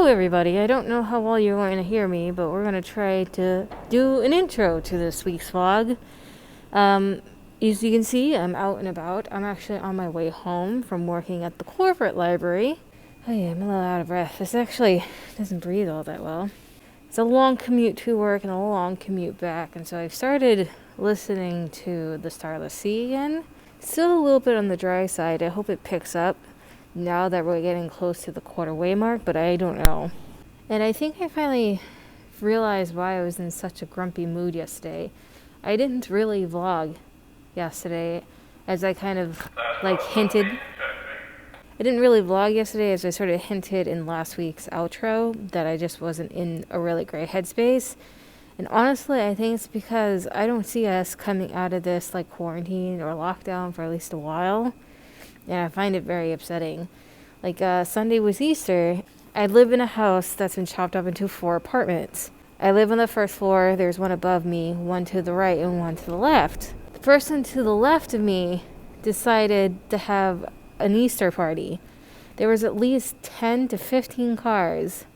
Hello everybody, I don't know how well you're going to hear me, but we're going to try to do an intro to this week's vlog. As you can see, I'm out and about. I'm actually on my way home from working at the corporate library. Oh yeah, I'm a little out of breath. This actually doesn't breathe all that well. It's a long commute to work and a long commute back, and so I've started listening to The Starless Sea again. Still a little bit on the dry side. I hope it picks up now that we're getting close to the quarter-way mark, but I don't know. And I think I finally realized why I was in such a grumpy mood yesterday. I didn't really vlog yesterday, as I kind of hinted. I didn't really vlog yesterday, as I sort of hinted in last week's outro that I just wasn't in a really great headspace. And honestly, I think it's because I don't see us coming out of this quarantine or lockdown for at least a while. And I find it very upsetting. Sunday was Easter. I live in a house that's been chopped up into 4 apartments. I live on the first floor. There's one above me, one to the right, and one to the left. The person to the left of me decided to have an Easter party. There was at least 10 to 15 cars.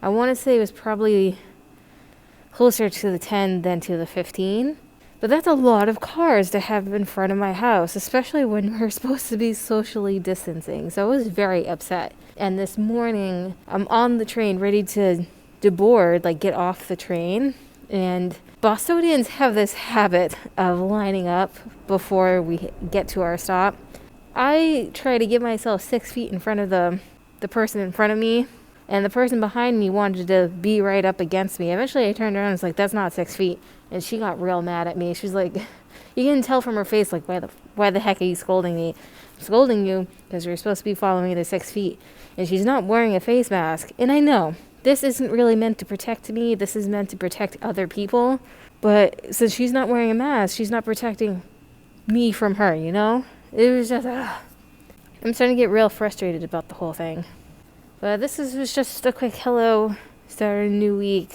I want to say it was probably closer to the 10 than to the 15. But that's a lot of cars to have in front of my house, especially when we're supposed to be socially distancing. So I was very upset. And this morning, I'm on the train ready to board, get off the train. And Bostonians have this habit of lining up before we get to our stop. I try to give myself 6 feet in front of the person in front of me. And the person behind me wanted to be right up against me. Eventually I turned around and was like, that's not 6 feet. And she got real mad at me. She's like, you can tell from her face, why the heck are you scolding me? I'm scolding you because you're supposed to be following the 6 feet. And she's not wearing a face mask. And I know, this isn't really meant to protect me. This is meant to protect other people. But since she's not wearing a mask, she's not protecting me from her, you know? It was just, I'm starting to get real frustrated about the whole thing. But this was just a quick hello, start a new week,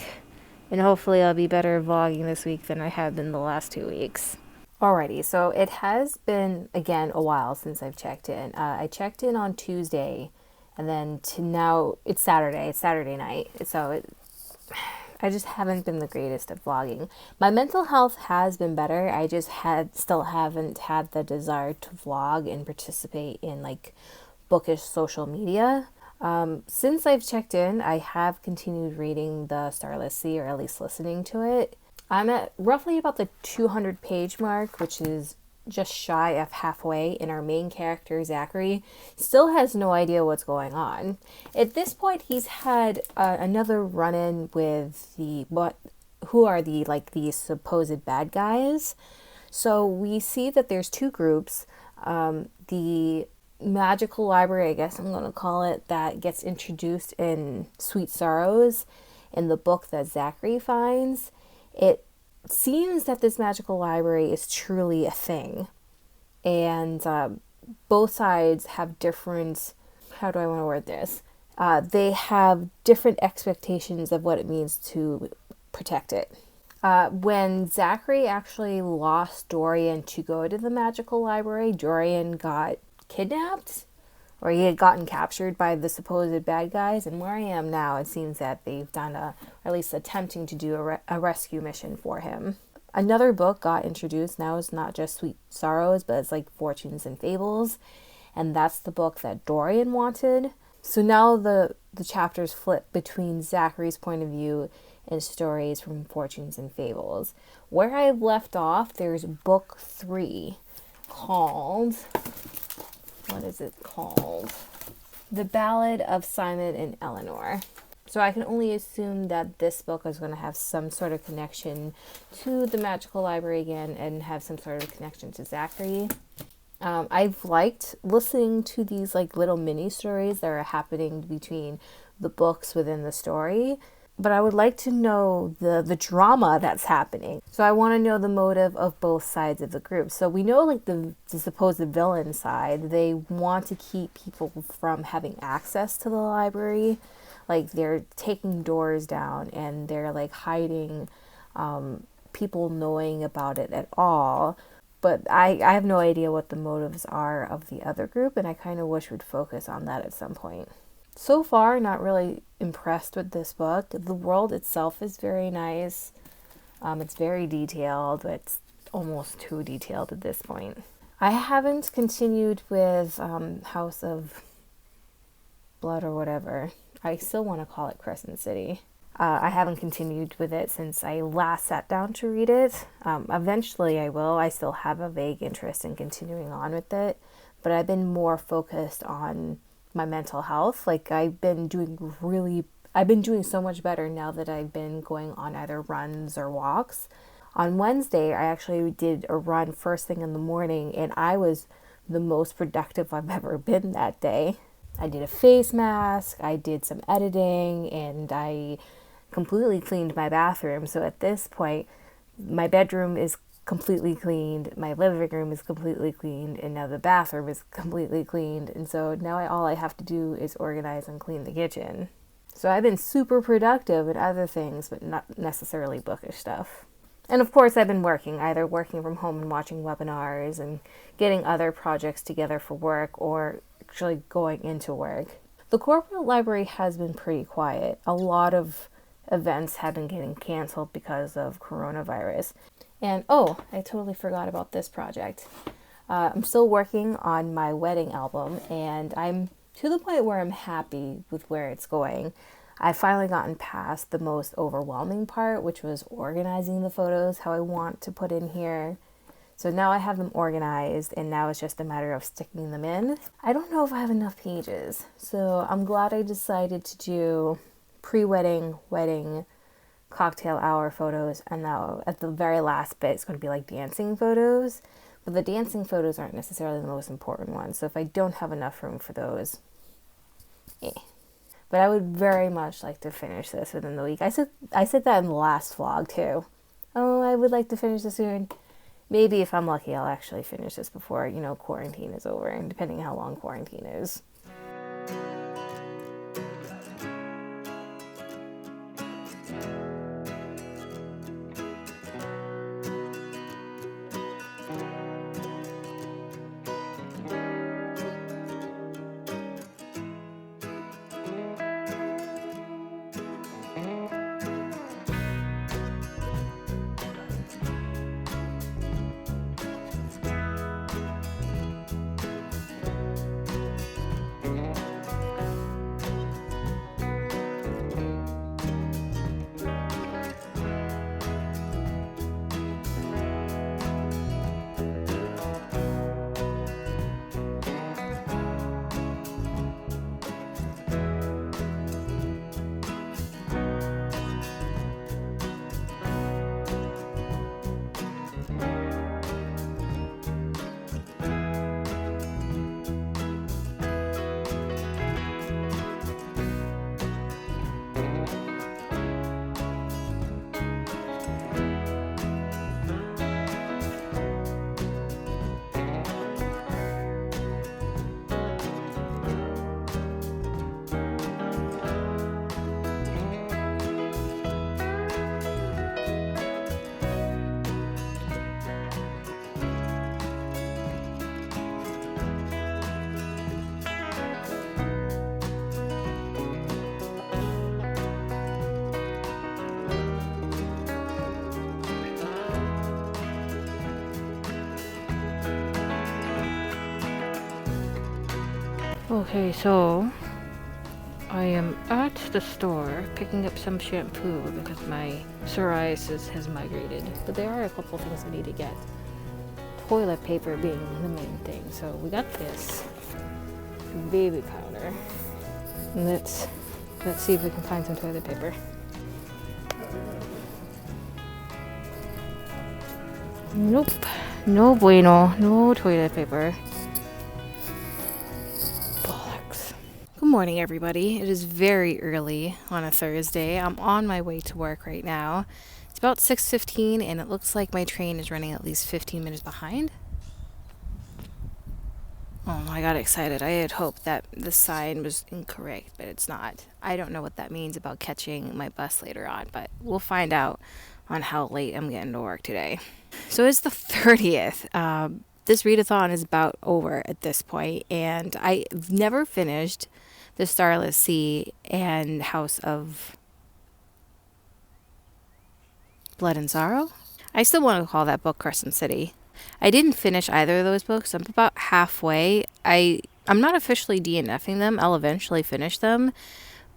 and hopefully I'll be better vlogging this week than I have been the last 2 weeks. Alrighty, so it has been, again, a while since I've checked in. I checked in on Tuesday, and then to now, it's Saturday night, so I just haven't been the greatest at vlogging. My mental health has been better. I just still haven't had the desire to vlog and participate in bookish social media. Since I've checked in, I have continued reading The Starless Sea, or at least listening to it. I'm at roughly about the 200 page mark, which is just shy of halfway, and our main character, Zachary, still has no idea what's going on. At this point, he's had another run-in with who are the supposed bad guys. So we see that there's 2 groups. The magical library, I guess I'm going to call it, that gets introduced in Sweet Sorrows in the book that Zachary finds. It seems that this magical library is truly a thing, and both sides have different, how do I want to word this? They have different expectations of what it means to protect it. When Zachary actually lost Dorian to go to the magical library, Dorian got kidnapped, or he had gotten captured by the supposed bad guys, and where I am now, it seems that they've done or at least attempting to do a rescue mission for him. Another book got introduced. Now it's not just Sweet Sorrows, but it's Fortunes and Fables, and that's the book that Dorian wanted. So now the chapters flip between Zachary's point of view and stories from Fortunes and Fables. Where I've left off, there's book 3 called, what is it called? The Ballad of Simon and Eleanor. So I can only assume that this book is going to have some sort of connection to the magical library again, and have some sort of connection to Zachary. I've liked listening to these little mini stories that are happening between the books within the story. But I would like to know the drama that's happening. So I want to know the motive of both sides of the group. So we know the supposed villain side, they want to keep people from having access to the library. They're taking doors down, and they're hiding people knowing about it at all. But I have no idea what the motives are of the other group, and I kind of wish we'd focus on that at some point. So far, not really impressed with this book. The world itself is very nice. It's very detailed, but it's almost too detailed at this point. I haven't continued with House of Blood or whatever. I still want to call it Crescent City. I haven't continued with it since I last sat down to read it. Eventually I will. I still have a vague interest in continuing on with it, but I've been more focused on my mental health. Like I've been doing so much better now that I've been going on either runs or walks. On Wednesday, I actually did a run first thing in the morning, and I was the most productive I've ever been that day. I did a face mask, I did some editing, and I completely cleaned my bathroom. So at this point, my bedroom is completely cleaned, my living room is completely cleaned, and now the bathroom is completely cleaned. And so now all I have to do is organize and clean the kitchen. So I've been super productive in other things, but not necessarily bookish stuff. And of course, I've been either working from home and watching webinars and getting other projects together for work, or actually going into work. The corporate library has been pretty quiet. A lot of events have been getting canceled because of coronavirus. And I totally forgot about this project. I'm still working on my wedding album, and I'm to the point where I'm happy with where it's going. I've finally gotten past the most overwhelming part, which was organizing the photos, how I want to put in here. So now I have them organized, and now it's just a matter of sticking them in. I don't know if I have enough pages, so I'm glad I decided to do pre-wedding, wedding, cocktail hour photos, and now at the very last bit it's going to be like dancing photos. But the dancing photos aren't necessarily the most important ones, so if I don't have enough room for those, But I would very much like to finish this within the week. I said that in the last vlog too. I would like to finish this soon. Maybe if I'm lucky, I'll actually finish this before, quarantine is over, and depending how long quarantine is. Okay, so I am at the store picking up some shampoo because my psoriasis has migrated. But there are a couple things we need to get. Toilet paper being the main thing. So we got this baby powder. Let's see if we can find some toilet paper. Nope. No bueno. No toilet paper. Good morning, everybody. It is very early on a Thursday. I'm on my way to work right now. It's about 6:15, and it looks like my train is running at least 15 minutes behind. Oh, I got excited. I had hoped that the sign was incorrect, but it's not. I don't know what that means about catching my bus later on, but we'll find out on how late I'm getting to work today. So it's the 30th. this readathon is about over at this point, and I've never finished The Starless Sea and House of Blood and Sorrow. I still want to call that book Crescent City. I didn't finish either of those books. I'm about halfway. I'm not officially DNFing them. I'll eventually finish them.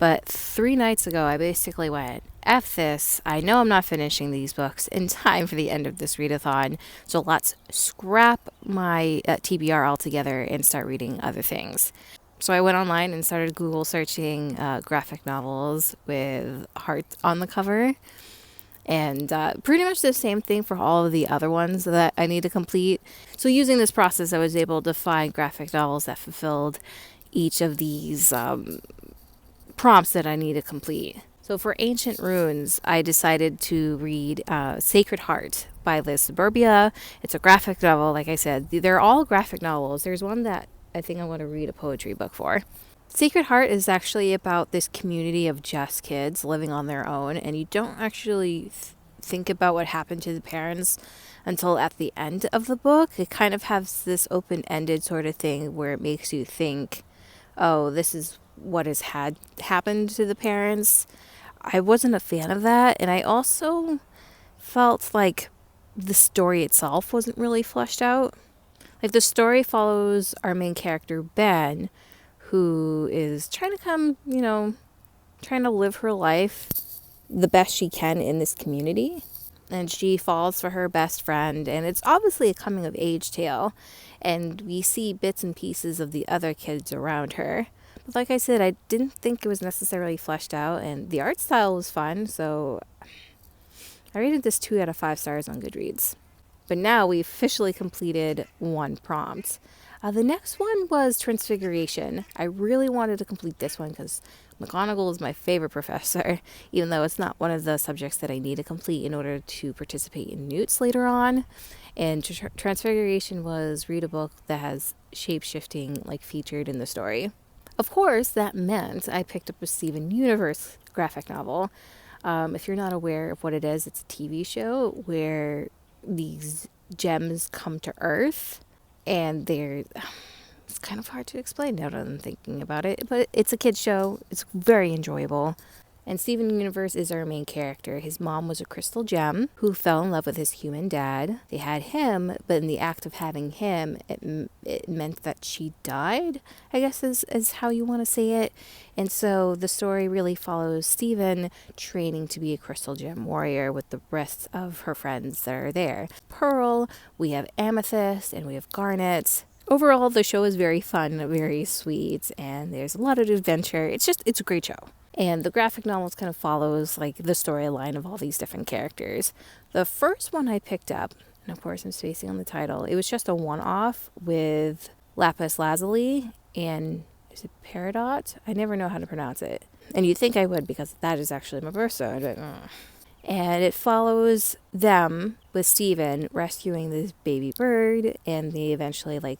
But 3 nights ago, I basically went, F this. I know I'm not finishing these books in time for the end of this readathon. So let's scrap my TBR altogether and start reading other things. So I went online and started Google searching graphic novels with hearts on the cover. And pretty much the same thing for all of the other ones that I need to complete. So using this process, I was able to find graphic novels that fulfilled each of these prompts that I need to complete. So for Ancient Runes, I decided to read Sacred Heart by Liz Suburbia. It's a graphic novel, like I said. They're all graphic novels. There's one that I think I want to read a poetry book for. Sacred Heart is actually about this community of just kids living on their own, and you don't actually think about what happened to the parents until at the end of the book. It kind of has this open-ended sort of thing where it makes you think, oh, this is what has happened to the parents. I wasn't a fan of that, and I also felt like the story itself wasn't really fleshed out. Like, the story follows our main character, Ben, who is trying to live her life the best she can in this community. And she falls for her best friend, and it's obviously a coming of age tale. And we see bits and pieces of the other kids around her. But like I said, I didn't think it was necessarily fleshed out, and the art style was fun, so I rated this 2 out of 5 stars on Goodreads. But now we've officially completed 1 prompt. The next one was Transfiguration. I really wanted to complete this one because McGonagall is my favorite professor, even though it's not one of the subjects that I need to complete in order to participate in Newts later on. And Transfiguration was read a book that has shape-shifting featured in the story. Of course, that meant I picked up a Steven Universe graphic novel. If you're not aware of what it is, it's a TV show where these gems come to Earth. And it's kind of hard to explain now that I'm thinking about it, but it's a kid's show. It's very enjoyable. And Steven Universe is our main character. His mom was a crystal gem who fell in love with his human dad. They had him, but in the act of having him, it meant that she died, I guess is how you want to say it. And so the story really follows Steven training to be a crystal gem warrior with the rest of her friends that are there. Pearl, we have Amethyst, and we have Garnet. Overall, the show is very fun, very sweet, and there's a lot of adventure. It's a great show. And the graphic novels kind of follows the storyline of all these different characters. The first one I picked up, and of course I'm spacing on the title, it was just a one-off with Lapis Lazuli and is it Peridot? I never know how to pronounce it. And you'd think I would because that is actually my birthstone. But, And it follows them with Steven rescuing this baby bird, and they eventually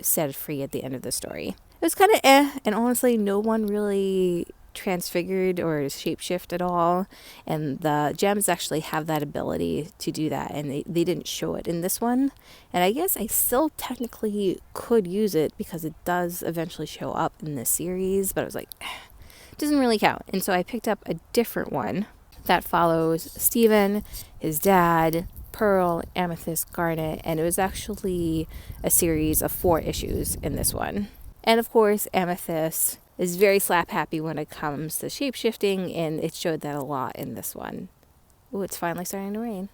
set it free at the end of the story. It was kind of and honestly no one really transfigured or shapeshift at all, and the gems actually have that ability to do that, and they didn't show it in this one, and I guess I still technically could use it because it does eventually show up in this series, but I was like, it doesn't really count. And so I picked up a different one that follows Steven, his dad, Pearl, Amethyst, Garnet, and it was actually a series of 4 issues in this one. And of course, Amethyst is very slap happy when it comes to shape-shifting, and it showed that a lot in this one. Oh, it's finally starting to rain.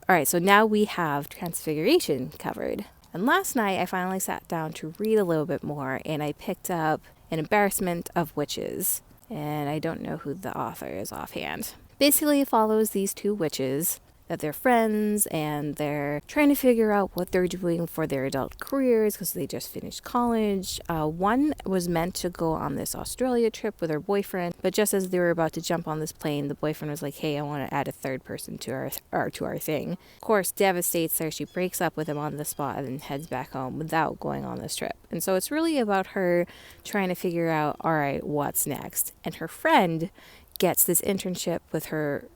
Alright, so now we have Transfiguration covered. And last night I finally sat down to read a little bit more, and I picked up An Embarrassment of Witches. And I don't know who the author is offhand. Basically, it follows these 2 witches, that they're friends, and they're trying to figure out what they're doing for their adult careers because they just finished college. One was meant to go on this Australia trip with her boyfriend, but just as they were about to jump on this plane, the boyfriend was like, hey, I want to add a 3rd person to our thing. Of course, devastates her. She breaks up with him on the spot and then heads back home without going on this trip. And so it's really about her trying to figure out, all right, what's next? And her friend gets this internship with her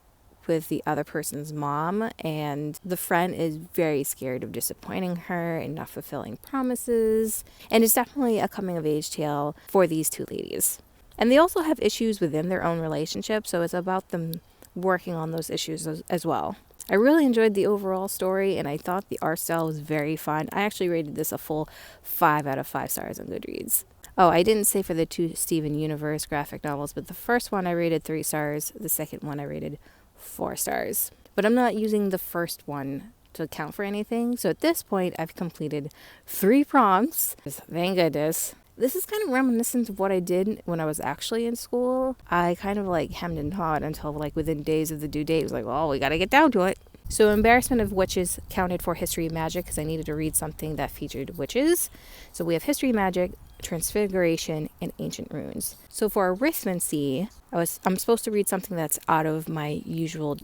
with the other person's mom, and the friend is very scared of disappointing her and not fulfilling promises. And it's definitely a coming of age tale for these two ladies. And they also have issues within their own relationship, so it's about them working on those issues as well. I really enjoyed the overall story, and I thought the art style was very fun. I actually rated this a full 5 out of 5 stars on Goodreads. Oh, I didn't say for the 2 Steven Universe graphic novels, but the first one I rated 3 stars, the second one I rated 4 stars. But I'm not using the first one to account for anything, so at this point I've completed 3 prompts. Thank goodness. This is kind of reminiscent of what I did when I was actually in school. I kind of like hemmed and hawed until like within days of the due date. It was like, well, we got to get down to it. So Embarrassment of Witches counted for History of Magic because I needed to read something that featured witches. So we have History of Magic, Transfiguration, and Ancient Runes. So for Arithmancy, I'm supposed to read something that's out of my usual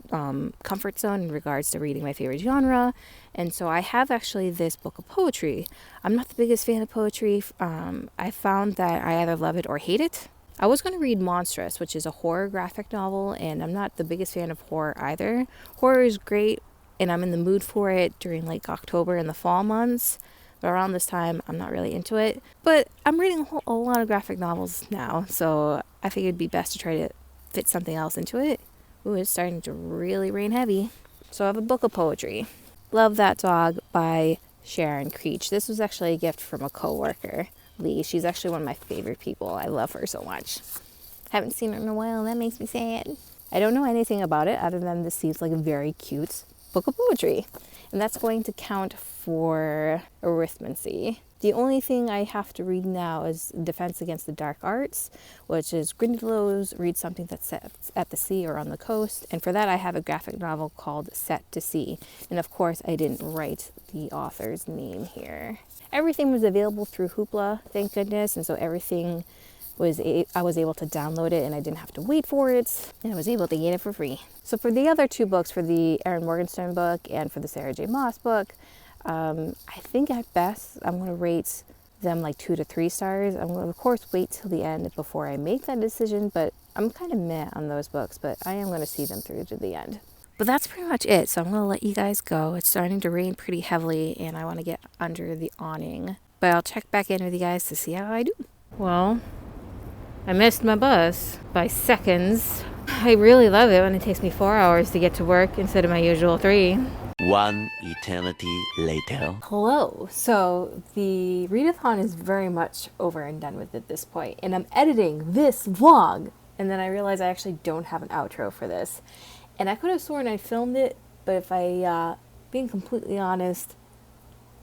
comfort zone in regards to reading my favorite genre. And so I have actually this book of poetry. I'm not the biggest fan of poetry. I found that I either love it or hate it. I was going to read Monstrous, which is a horror graphic novel, and I'm not the biggest fan of horror either. Horror is great, and I'm in the mood for it during like October and the fall months. But around this time, I'm not really into it. But I'm reading a lot of graphic novels now, so I figured it'd be best to try to fit something else into it. Ooh, it's starting to really rain heavy. So I have a book of poetry. Love That Dog by Sharon Creech. This was actually a gift from a coworker, Lee. She's actually one of my favorite people. I love her so much. Haven't seen her in a while. That makes me sad. I don't know anything about it other than this seems like a very cute book of poetry. And that's going to count for Arithmancy. The only thing I have to read now is Defense Against the Darkhearts, which is Grindylows Read Something That's Set at the Sea or on the Coast. And for that, I have a graphic novel called Set to Sea. And of course, I didn't write the author's name here. Everything was available through Hoopla, thank goodness. And so everything I was able to download it and I didn't have to wait for it. And I was able to get it for free. So for the other 2 books, for the Erin Morgenstern book and for the Sarah J. Maas book, I think at best I'm going to rate them like 2 to 3 stars. I'm going to, of course, wait till the end before I make that decision, but I'm kind of meh on those books, but I am going to see them through to the end. But that's pretty much it, so I'm going to let you guys go. It's starting to rain pretty heavily, and I want to get under the awning. But I'll check back in with you guys to see how I do. Well, I missed my bus by seconds. I really love it when it takes me 4 hours to get to work instead of my usual 3. One eternity later. Hello. So the readathon is very much over and done with at this point, and I'm editing this vlog, and then I realized I actually don't have an outro for this. And I could have sworn I filmed it, but if being completely honest,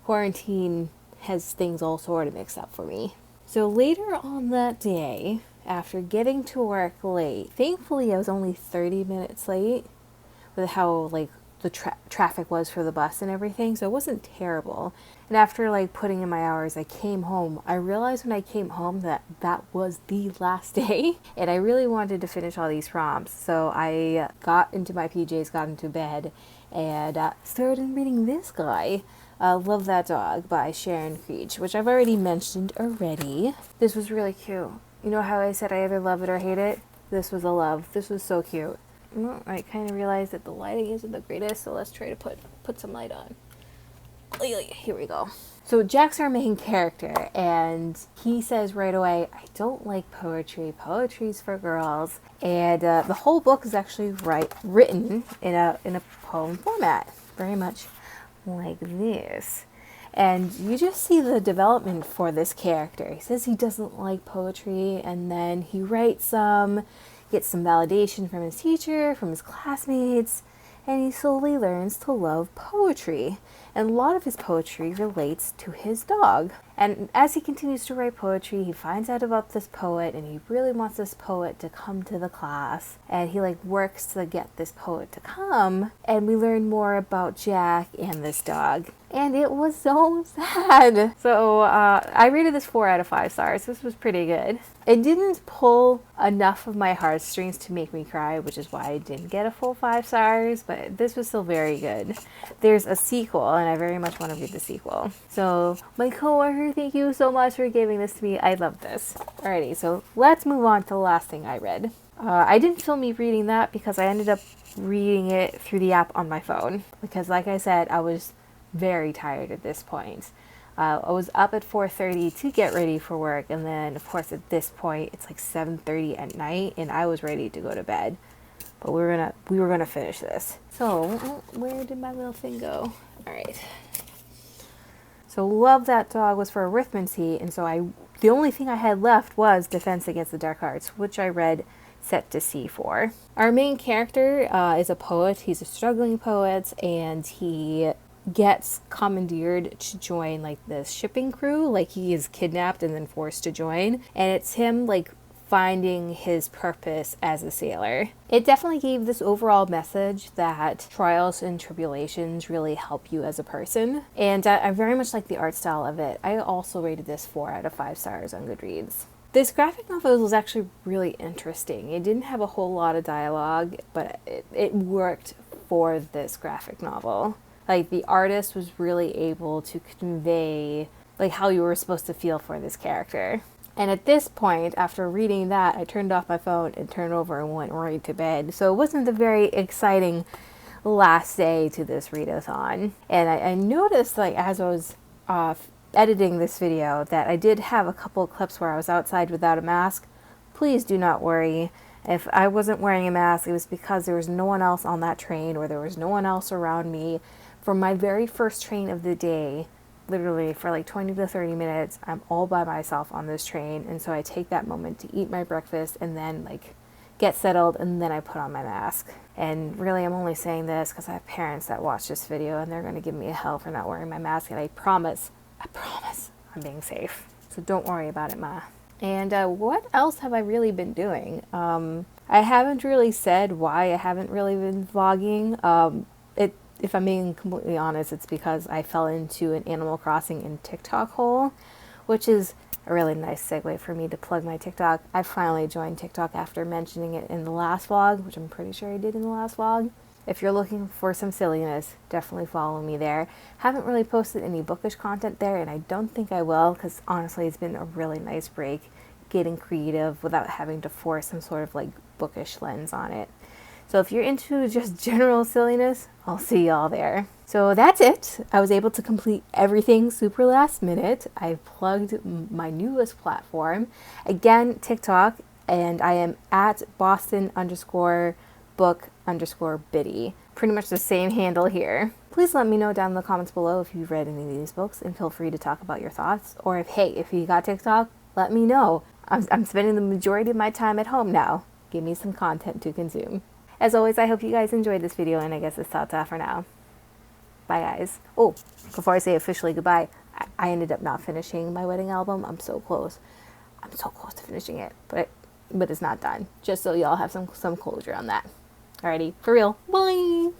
quarantine has things all sort of mixed up for me. So later on that day, after getting to work late, thankfully I was only 30 minutes late with how like the traffic was for the bus and everything, so it wasn't terrible. And after like putting in my hours, I came home. I realized when I came home that was the last day, and I really wanted to finish all these prompts, so I got into my PJs, got into bed, and started reading this guy, Love That Dog by Sharon Creech, which I've already mentioned already. This was really cute. You know how I said I either love it or hate it? This was a love. This was so cute. Well, I kind of realized that the lighting isn't the greatest, so let's try to put some light on. Here we go. So Jack's our main character, and he says right away, I don't like poetry. Poetry's for girls. And the whole book is actually written in a poem format, very much like this. And you just see the development for this character. He says he doesn't like poetry, and then he writes some, gets some validation from his teacher, from his classmates, and he slowly learns to love poetry. And a lot of his poetry relates to his dog. And as he continues to write poetry, he finds out about this poet, and he really wants this poet to come to the class. And he like works to get this poet to come. And we learn more about Jack and this dog. And it was so sad. So I rated this 4 out of 5 stars. This was pretty good. It didn't pull enough of my heartstrings to make me cry, which is why I didn't get a full 5 stars, but this was still very good. There's a sequel, and I very much want to read the sequel. So my coworker, thank you so much for giving this to me. I love this. Alrighty, so let's move on to the last thing I read. I didn't film me reading that because I ended up reading it through the app on my phone. Because like I said, I was very tired at this point. I was up at 4:30 to get ready for work, and then of course at this point it's like 7:30 at night, and I was ready to go to bed. But we were gonna finish this. So where did my little thing go? All right. So Love That Dog was for arithmancy, and so the only thing I had left was Defense Against the Darkhearts, which I read set to C4. Our main character is a poet. He's a struggling poet, and he gets commandeered to join like the shipping crew. Like he is kidnapped and then forced to join, and it's him like finding his purpose as a sailor. It definitely gave this overall message that trials and tribulations really help you as a person, and I very much like the art style of it. I also rated this 4 out of 5 stars on Goodreads. This graphic novel was actually really interesting. It didn't have a whole lot of dialogue, but it worked for this graphic novel. Like the artist was really able to convey like how you were supposed to feel for this character. And at this point, after reading that, I turned off my phone and turned over and went right to bed. So it wasn't a very exciting last day to this readathon. And I noticed, like, as I was editing this video, that I did have a couple of clips where I was outside without a mask. Please do not worry. If I wasn't wearing a mask, it was because there was no one else on that train, or there was no one else around me. For my very first train of the day, literally for like 20 to 30 minutes, I'm all by myself on this train, and so I take that moment to eat my breakfast and then like get settled, and then I put on my mask. And really, I'm only saying this because I have parents that watch this video and they're going to give me a hell for not wearing my mask, and I promise I'm being safe. So don't worry about it, Ma. And what else have I really been doing? I haven't really said why I haven't really been vlogging. If I'm being completely honest, it's because I fell into an Animal Crossing and TikTok hole, which is a really nice segue for me to plug my TikTok. I finally joined TikTok after mentioning it in the last vlog, which I'm pretty sure I did in the last vlog. If you're looking for some silliness, definitely follow me there. Haven't really posted any bookish content there, and I don't think I will, because honestly it's been a really nice break getting creative without having to force some sort of like bookish lens on it. So if you're into just general silliness, I'll see y'all there. So that's it. I was able to complete everything super last minute. I plugged my newest platform. Again, TikTok, and I am at Boston_book_Biddy. Pretty much the same handle here. Please let me know down in the comments below if you've read any of these books, and feel free to talk about your thoughts. Or if you got TikTok, let me know. I'm spending the majority of my time at home now. Give me some content to consume. As always, I hope you guys enjoyed this video, and I guess it's ta-ta for now. Bye, guys. Oh, before I say officially goodbye, I ended up not finishing my wedding album. I'm so close. I'm so close to finishing it, but it's not done. Just so y'all have some closure on that. Alrighty, for real. Bye!